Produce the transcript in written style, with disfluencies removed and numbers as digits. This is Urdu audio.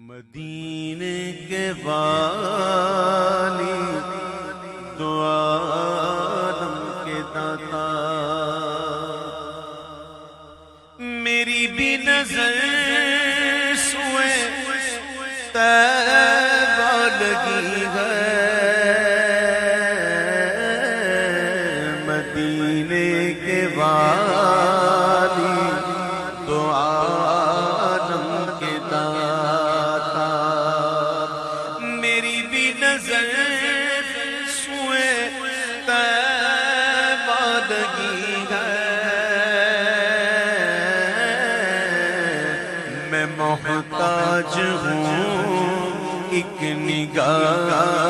مدینے کے والی دو عالم کے داتا، میری بھی نظر سوئے طیبہ لگی ہے، مدینے کے والی دو عالم کے داتا، میری بھی نظر سوئے طیبہ لگی ہے، میں محتاج ہوں ایک نگاہ